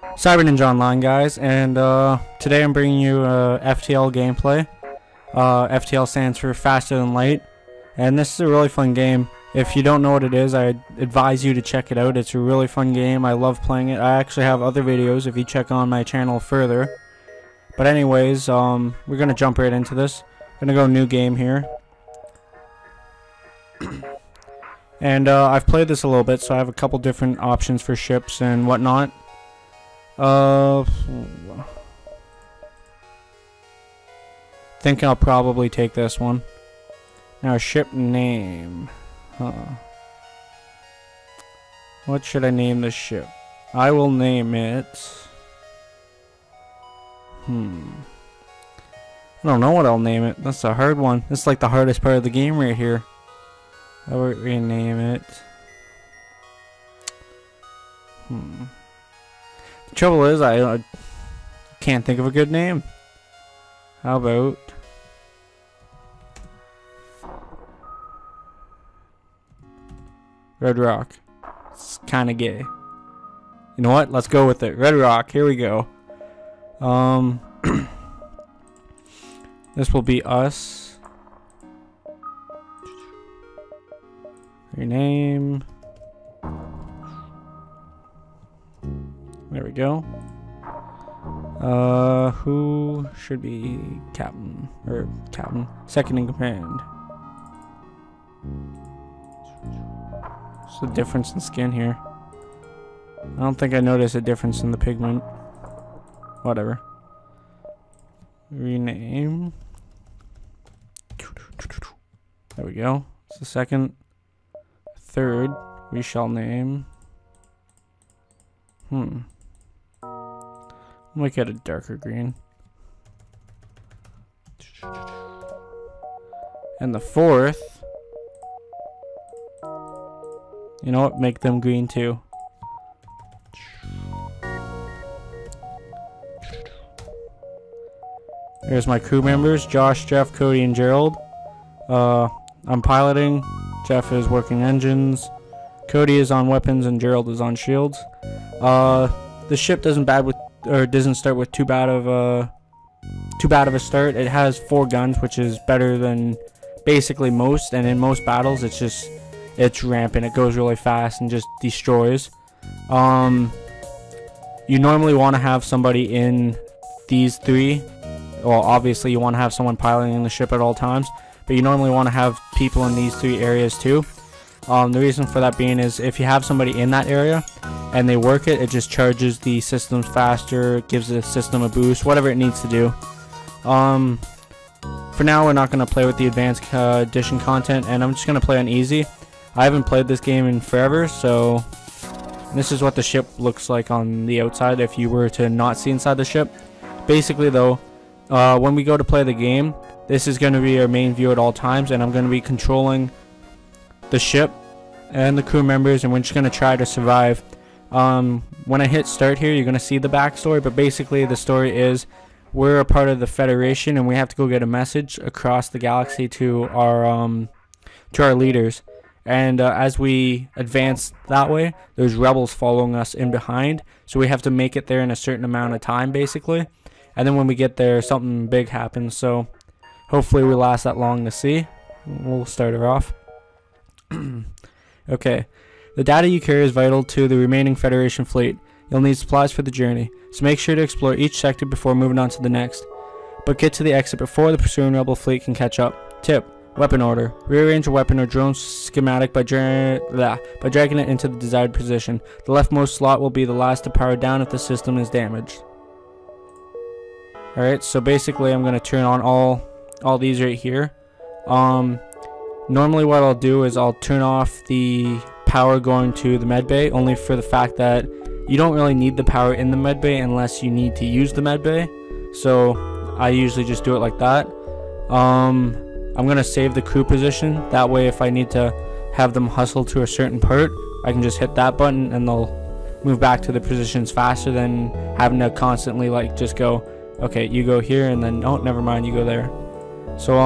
Cyber Ninja Online, guys, and today I'm bringing you FTL gameplay. FTL stands for Faster Than Light, and this is a really fun game. If you don't know what it is, I advise you to check it out. It's a really fun game. I love playing it. I actually have other videos if you check on my channel further. But anyways, we're gonna jump right into this. Gonna go new game here. And I've played this a little bit, so I have a couple different options for ships and whatnot. Think I'll probably take this one. Now, ship name. What should I name this ship? I will name it. I don't know what I'll name it. That's a hard one. This is like the hardest part of the game right here. How would we name it? The trouble is, I can't think of a good name. How about Red Rock? It's kind of gay. You know what? Let's go with it. Red Rock. Here we go. This will be us. Rename. There we go. Who should be captain? Or captain? Second in command. What's the difference in skin here? I don't think I noticed a difference in the pigment. Whatever. Rename. There we go. It's the second. Third, we shall name. Might get a darker green. And the fourth, you know what? Make them green too. There's my crew members: Josh, Jeff, Cody, and Gerald. I'm piloting. Jeff is working engines. Cody is on weapons, and Gerald is on shields. The ship doesn't start with too bad of a start. It has 4 guns, which is better than basically most. And in most battles, it's rampant. It goes really fast and just destroys. You normally want to have somebody in these 3. Well, obviously you want to have someone piloting the ship at all times, but you normally want to have people in these 3 areas too. The reason for that being is if you have somebody in that area and they work it, it just charges the systems faster, gives the system a boost, whatever it needs to do. For now, we're not going to play with the advanced edition content, and I'm just going to play on easy. I haven't played this game in forever, so this is what the ship looks like on the outside if you were to not see inside the ship. Basically though, when we go to play the game, this is going to be our main view at all times, and I'm going to be controlling the ship and the crew members, and we're just going to try to survive. When I hit start here, you're going to see the backstory, but basically the story is we're a part of the Federation, and we have to go get a message across the galaxy to our leaders. And as we advance that way, there's rebels following us in behind, so we have to make it there in a certain amount of time basically. And then when we get there, something big happens, so hopefully we last that long to see. We'll start her off. Okay. The data you carry is vital to the remaining Federation fleet. You'll need supplies for the journey, so make sure to explore each sector before moving on to the next. But get to the exit before the pursuing rebel fleet can catch up. Tip: weapon order. Rearrange a weapon or drone schematic by dragging it into the desired position. The leftmost slot will be the last to power down if the system is damaged. Alright, so basically I'm going to turn on all these right here. Normally what I'll do is I'll turn off the power going to the medbay, only for the fact that you don't really need the power in the medbay unless you need to use the medbay. So I usually just do it like that. I'm going to save the crew position. That way if I need to have them hustle to a certain part, I can just hit that button and they'll move back to the positions faster than having to constantly like just go, okay, you go here, and then, oh, never mind, you go there. So,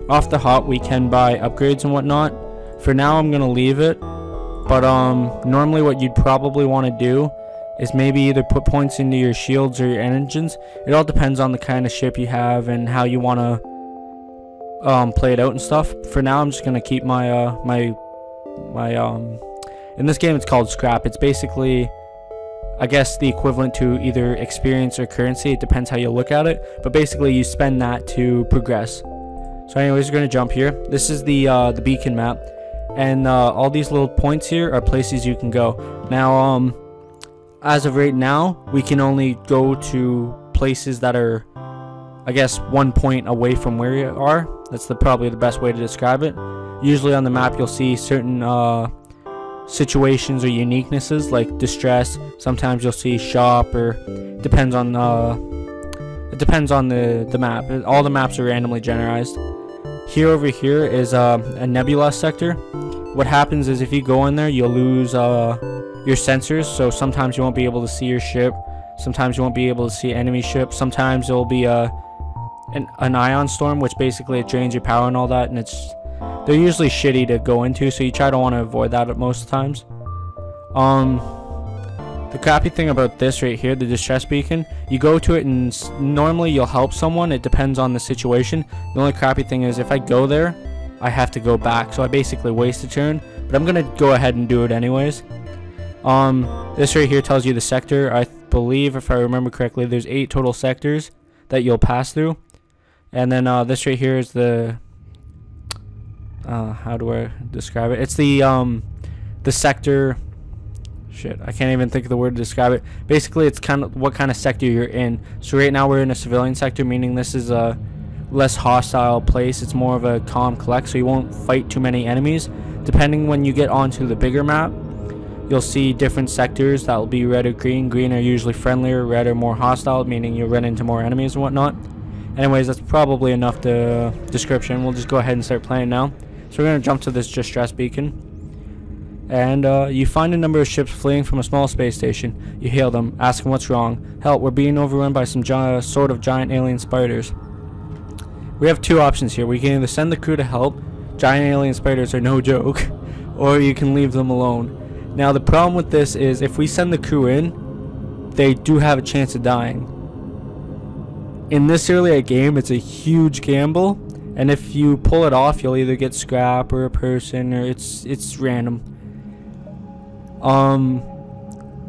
off the hop, we can buy upgrades and whatnot. For now, I'm going to leave it. But, normally what you'd probably want to do is maybe either put points into your shields or your engines. It all depends on the kind of ship you have and how you want to play it out and stuff. For now, I'm just gonna keep my in this game it's called scrap. It's basically, I guess, the equivalent to either experience or currency. It depends how you look at it, but basically you spend that to progress. So anyways, we're gonna jump here. This is the beacon map, and all these little points here are places you can go. Now as of right now, we can only go to places that are, I guess, 1 point away from where you are. That's probably the best way to describe it. Usually on the map you'll see certain situations or uniquenesses like distress. Sometimes you'll see shop, or it depends on the map. All the maps are randomly generalized. Here over here is a nebula sector. What happens is if you go in there, you'll lose your sensors, so sometimes you won't be able to see your ship, sometimes you won't be able to see enemy ships, sometimes there'll be an ion storm, which basically it drains your power and all that, and they're usually shitty to go into, so you try to want to avoid that at most times. The crappy thing about this right here, the distress beacon, you go to it and normally you'll help someone. It depends on the situation. The only crappy thing is if I go there, I have to go back, so I basically waste a turn, but I'm gonna go ahead and do it anyways. This right here tells you the sector. I believe, if I remember correctly, there's 8 total sectors that you'll pass through, and then this right here is the how do I describe it? It's the sector. Shit, I can't even think of the word to describe it. Basically, it's kind of what kind of sector you're in. So right now we're in a civilian sector, meaning this is a less hostile place. It's more of a calm collect, so you won't fight too many enemies. Depending when you get onto the bigger map, you'll see different sectors that will be red or green. Green are usually friendlier, red are more hostile, meaning you'll run into more enemies and whatnot. Anyways, that's probably enough to description. We'll just go ahead and start playing now. So we're going to jump to this distress beacon. And you find a number of ships fleeing from a small space station. You hail them, ask them what's wrong. Help, we're being overrun by some sort of giant alien spiders. We have 2 options here. We can either send the crew to help. Giant alien spiders are no joke. Or you can leave them alone. Now the problem with this is if we send the crew in, they do have a chance of dying. In this early a game, it's a huge gamble, and if you pull it off, you'll either get scrap or a person, or it's random.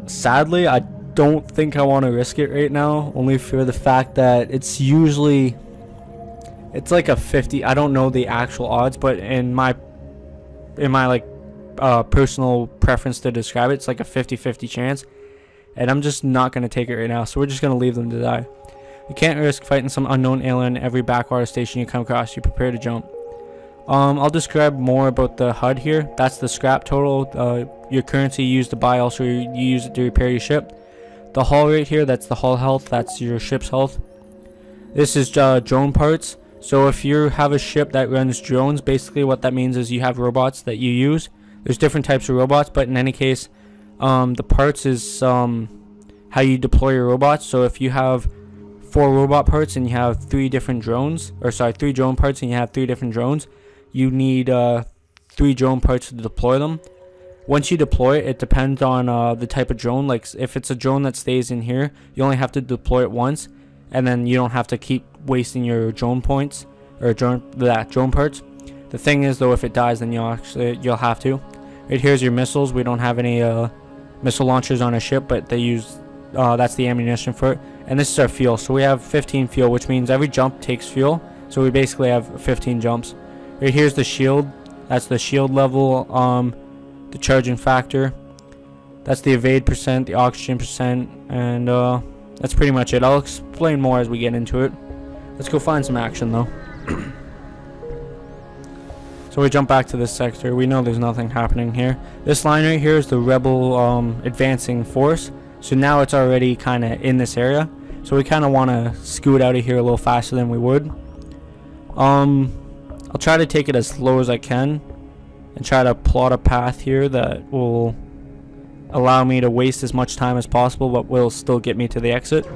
Sadly, I don't think I want to risk it right now, only for the fact that it's like a 50. I don't know the actual odds, but in my like personal preference to describe it, it's like a 50-50 chance, and I'm just not going to take it right now, so we're just going to leave them to die. You can't risk fighting some unknown alien at every backwater station you come across. You prepare to jump. I'll describe more about the HUD here. That's the scrap total. Your currency you use to buy, also you use it to repair your ship. The hull right here, that's the hull health. That's your ship's health. This is drone parts. So if you have a ship that runs drones, basically what that means is you have robots that you use. There's different types of robots, but in any case, the parts is how you deploy your robots. So if you have 4 robot parts and you have 3 different drones, or sorry, 3 drone parts and you have 3 different drones, you need 3 drone parts to deploy them. Once you deploy it, it depends on the type of drone. Like if it's a drone that stays in here, you only have to deploy it once, and then you don't have to keep wasting your drone points or drone parts. The thing is though, if it dies, then you'll have to. Right here's your missiles. We don't have any missile launchers on our ship, but they use that's the ammunition for it. And this is our fuel. So we have 15 fuel, which means every jump takes fuel. So we basically have 15 jumps. Right here's the shield. That's the shield level, the charging factor. That's the evade percent, the oxygen percent, and that's pretty much it. I'll explain more as we get into it. Let's go find some action though. So we jump back to this sector. We know there's nothing happening here. This line right here is the rebel advancing force. So now it's already kind of in this area. So we kind of want to scoot out of here a little faster than we would. I'll try to take it as slow as I can and try to plot a path here that will allow me to waste as much time as possible, but will still get me to the exit.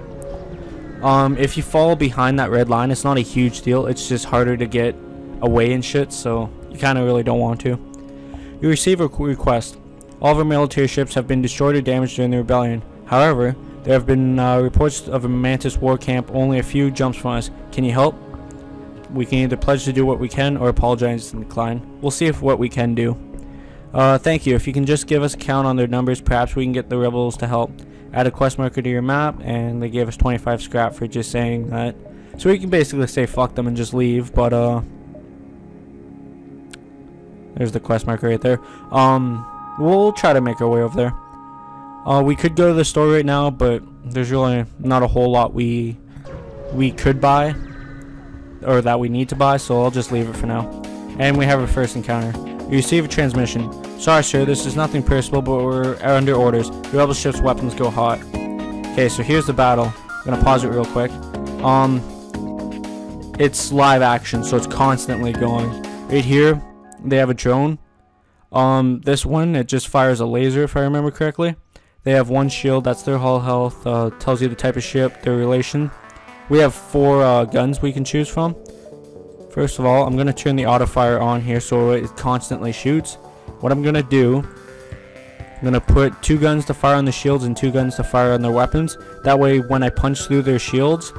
If you fall behind that red line, it's not a huge deal. It's just harder to get away and shit, so you kind of really don't want to. You receive a request. All of our military ships have been destroyed or damaged during the rebellion. However, there have been reports of a Mantis war camp only a few jumps from us. Can you help? We can either pledge to do what we can or apologize and decline. We'll see if what we can do. Thank you. If you can just give us a count on their numbers, perhaps we can get the rebels to help. Add a quest marker to your map, and they gave us 25 scrap for just saying that. So we can basically say fuck them and just leave, but there's the quest marker right there. We'll try to make our way over there. We could go to the store right now, but there's really not a whole lot we could buy, or that we need to buy, so I'll just leave it for now. And we have our first encounter. You receive a transmission. Sorry sir, this is nothing personal, but we're under orders. The rebel ship's weapons go hot. Okay, so here's the battle. I'm gonna pause it real quick. It's live action, so it's constantly going. Right here, they have a drone. This one, it just fires a laser, if I remember correctly. They have one shield, that's their hull health, tells you the type of ship, their relation. We have 4 guns we can choose from. First of all, I'm going to turn the auto fire on here so it constantly shoots. What I'm going to do, I'm going to put 2 guns to fire on the shields and 2 guns to fire on their weapons. That way, when I punch through their shields,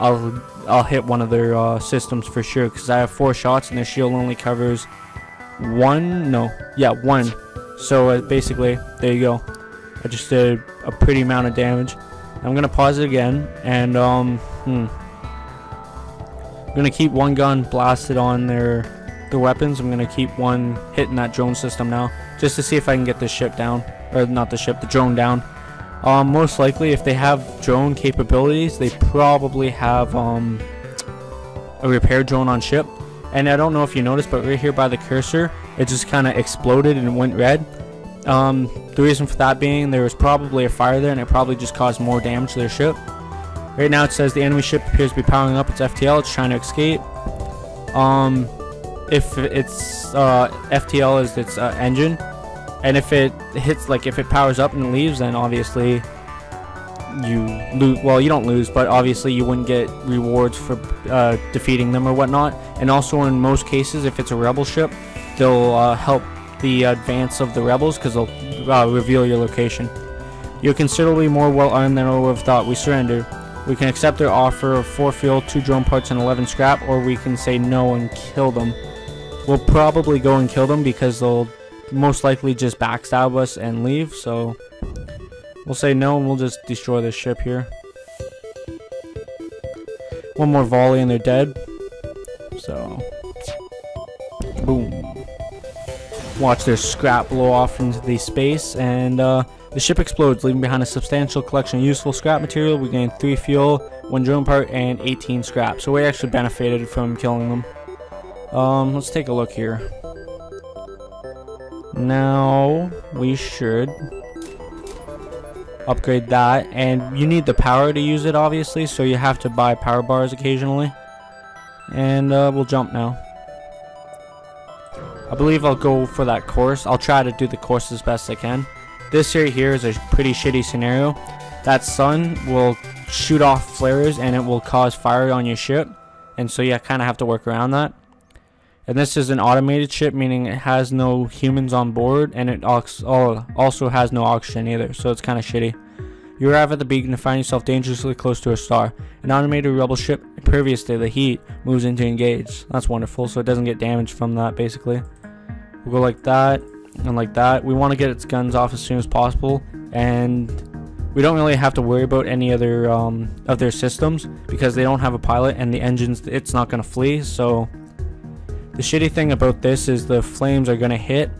I'll hit one of their systems for sure, because I have 4 shots and their shield only covers 1. So basically, there you go. I just did a pretty amount of damage. I'm going to pause it again, and I'm gonna keep one gun blasted on their weapons. I'm gonna keep one hitting that drone system now, just to see if I can get the ship down, or not the ship, the drone down. Most likely, if they have drone capabilities, they probably have a repair drone on ship. And I don't know if you noticed, but right here by the cursor, it just kind of exploded and went red. The reason for that being there was probably a fire there, and it probably just caused more damage to their ship. Right now it says the enemy ship appears to be powering up its FTL. It's trying to escape. If it's FTL is its engine, and if it hits, like if it powers up and leaves, then obviously you lose. Well, you don't lose, but obviously you wouldn't get rewards for defeating them or whatnot. And also in most cases, if it's a rebel ship, they'll help the advance of the rebels, because they'll reveal your location. You're considerably more well armed than I would have thought. We surrender. We can accept their offer of 4 fuel, 2 drone parts, and 11 scrap, or we can say no and kill them. We'll probably go and kill them because they'll most likely just backstab us and leave, so we'll say no and we'll just destroy this ship here. One more volley and they're dead. So, boom. Watch their scrap blow off into the space, and the ship explodes, leaving behind a substantial collection of useful scrap material. We gained 3 fuel, 1 drone part, and 18 scrap. So we actually benefited from killing them. Let's take a look here. Now we should upgrade that, and you need the power to use it, obviously, so you have to buy power bars occasionally. And we'll jump now. I believe I'll go for that course. I'll try to do the course as best I can. This right here is a pretty shitty scenario. That sun will shoot off flares and it will cause fire on your ship, and so you kind of have to work around that. And this is an automated ship, meaning it has no humans on board, and it also has no oxygen either, so it's kind of shitty. You arrive at the beacon and find yourself dangerously close to a star. An automated rebel ship, impervious to the heat, moves in to engage. That's wonderful, so it doesn't get damaged from that, basically. We'll go like that and like that. We want to get its guns off as soon as possible, and we don't really have to worry about any other of their systems because they don't have a pilot, and the engines, it's not going to flee. So the shitty thing about this is the flames are going to hit,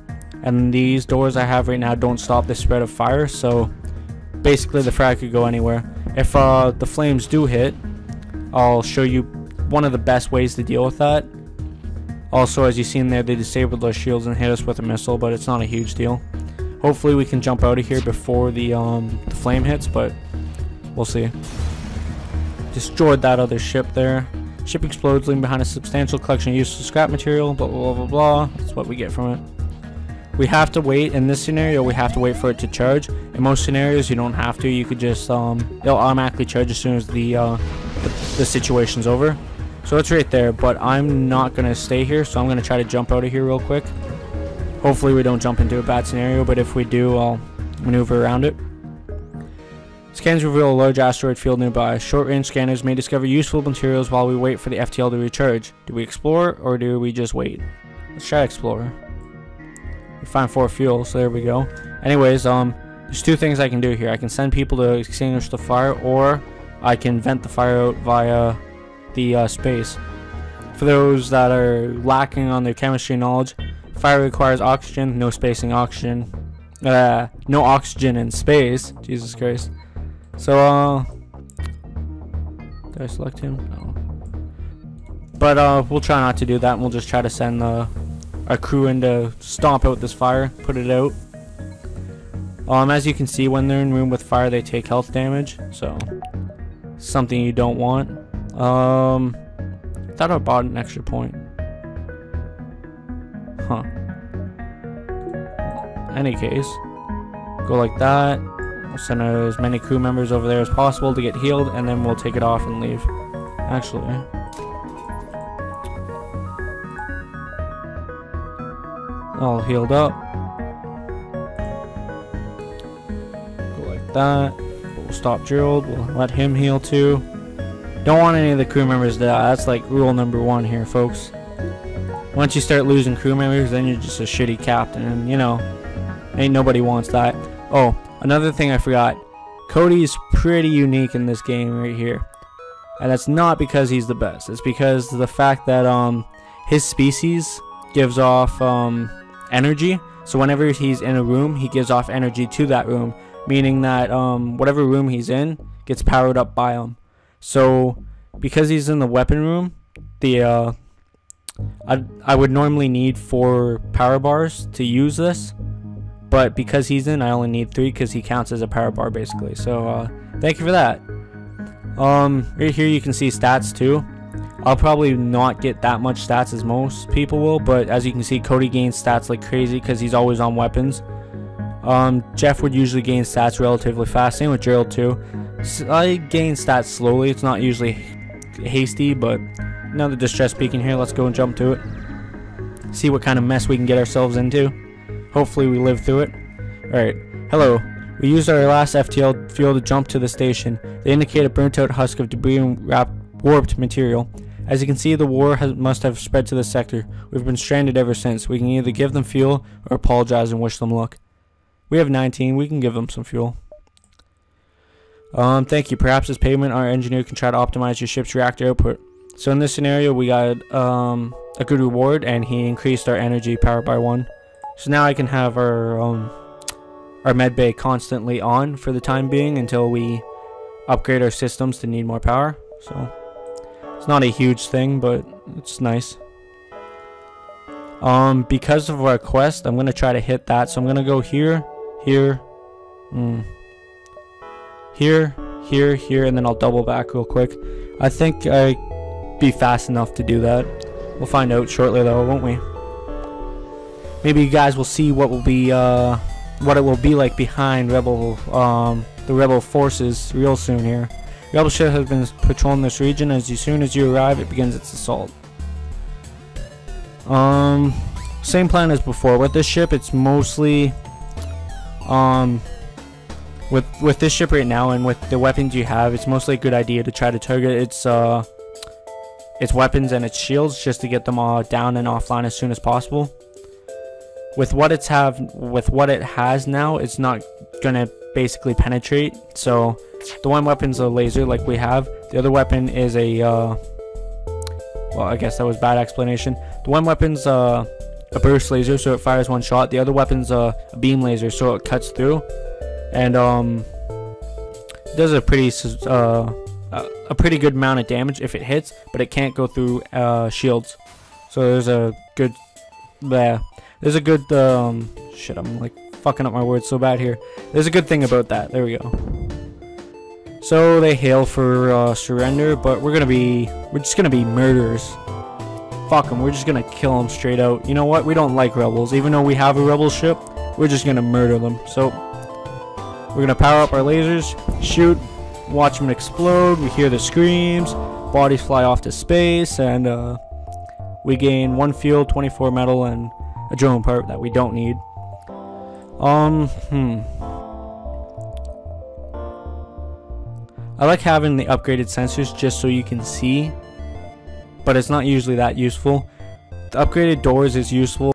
and these doors I have right now don't stop the spread of fire, so basically the frag could go anywhere. If the flames do hit, I'll show you one of the best ways to deal with that. Also, as you've seen there, they disabled those shields and hit us with a missile, but it's not a huge deal. Hopefully we can jump out of here before the flame hits, but we'll see. Destroyed that other ship there. Ship explodes, leaving behind a substantial collection of useful scrap material, blah blah blah blah. That's what we get from it. We have to wait, in this scenario, we have to wait for it to charge. In most scenarios, you don't have to. You could just, it'll automatically charge as soon as the situation's over. So it's right there, but I'm not going to stay here, so I'm going to try to jump out of here real quick. Hopefully we don't jump into a bad scenario, but if we do, I'll maneuver around it. Scans reveal a large asteroid field nearby. Short-range scanners may discover useful materials while we wait for the FTL to recharge. Do we explore or do we just wait? Let's try explore. We find 4 fuel, so there we go. Anyways, there's 2 things I can do here. I can send people to extinguish the fire, or I can vent the fire out via the space. For those that are lacking on their chemistry knowledge, fire requires oxygen, no spacing oxygen. No oxygen in space. Jesus Christ. So, did I select him? No. But, we'll try not to do that, and we'll just try to send our crew in to stomp out this fire, put it out. As you can see, when they're in room with fire, they take health damage, so something you don't want. I thought I bought an extra point. Huh. Any case, go like that. We'll send as many crew members over there as possible to get healed, and then we'll take it off and leave. Actually, all healed up. Go like that. We'll stop Gerald. We'll let him heal too. Don't want any of the crew members to die. That's like rule number 1 here, folks. Once you start losing crew members, then you're just a shitty captain, and you know, ain't nobody wants that. Oh, another thing I forgot. Cody's pretty unique in this game right here. And that's not because he's the best. It's because of the fact that his species gives off energy. So whenever he's in a room, he gives off energy to that room, meaning that whatever room he's in gets powered up by him. So because he's in the weapon room, the I would normally need 4 power bars to use this, but because he's in, I only need 3 because he counts as a power bar basically. So thank you for that. Right here you can see stats too. I'll probably not get that much stats as most people will, but as you can see, Cody gains stats like crazy because he's always on weapons. Jeff would usually gain stats relatively fast, same with Gerald too. So I gain stats slowly, it's not usually hasty, but now that distress speaking here, let's go and jump to it. See what kind of mess we can get ourselves into. Hopefully we live through it. Alright, hello. We used our last FTL fuel to jump to the station. They indicate a burnt out husk of debris and warped material. As you can see, the war must have spread to the sector. We've been stranded ever since. We can either give them fuel or apologize and wish them luck. We have 19, we can give them some fuel. Thank you. Perhaps as payment, our engineer can try to optimize your ship's reactor output. So in this scenario, we got a good reward, and he increased our energy power by 1. So now I can have our med bay constantly on for the time being until we upgrade our systems to need more power. So it's not a huge thing, but it's nice. Because of our quest, I'm gonna try to hit that. So I'm gonna go here, here, here, and then I'll double back real quick. I think I'd be fast enough to do that. We'll find out shortly though, won't we? Maybe you guys will see what will be what it will be like behind the rebel forces real soon here. The rebel ship has been patrolling this region. As soon as you arrive, it begins its assault. Same plan as before. With this ship, it's mostly with this ship right now, and with the weapons you have, it's mostly a good idea to try to target its weapons and its shields just to get them all down and offline as soon as possible. With what it has now, it's not gonna basically penetrate. So the one weapon's a laser like we have. The other weapon is a well, I guess that was bad explanation. The one weapon's a burst laser, so it fires 1 shot. The other weapon's a beam laser, so it cuts through, and does a pretty good amount of damage if it hits, but it can't go through shields. So there's a good shit, I'm like fucking up my words so bad here. There's a good thing about that. There we go. So they hail for surrender, but we're just gonna be murderers. Fuck them, we're just gonna kill them straight out. You know what? We don't like rebels. Even though we have a rebel ship, we're just gonna murder them. So we're gonna power up our lasers, shoot, watch them explode. We hear the screams, bodies fly off to space, and we gain 1 fuel, 24 metal, and a drone part that we don't need. I like having the upgraded sensors just so you can see, but it's not usually that useful. The upgraded doors is useful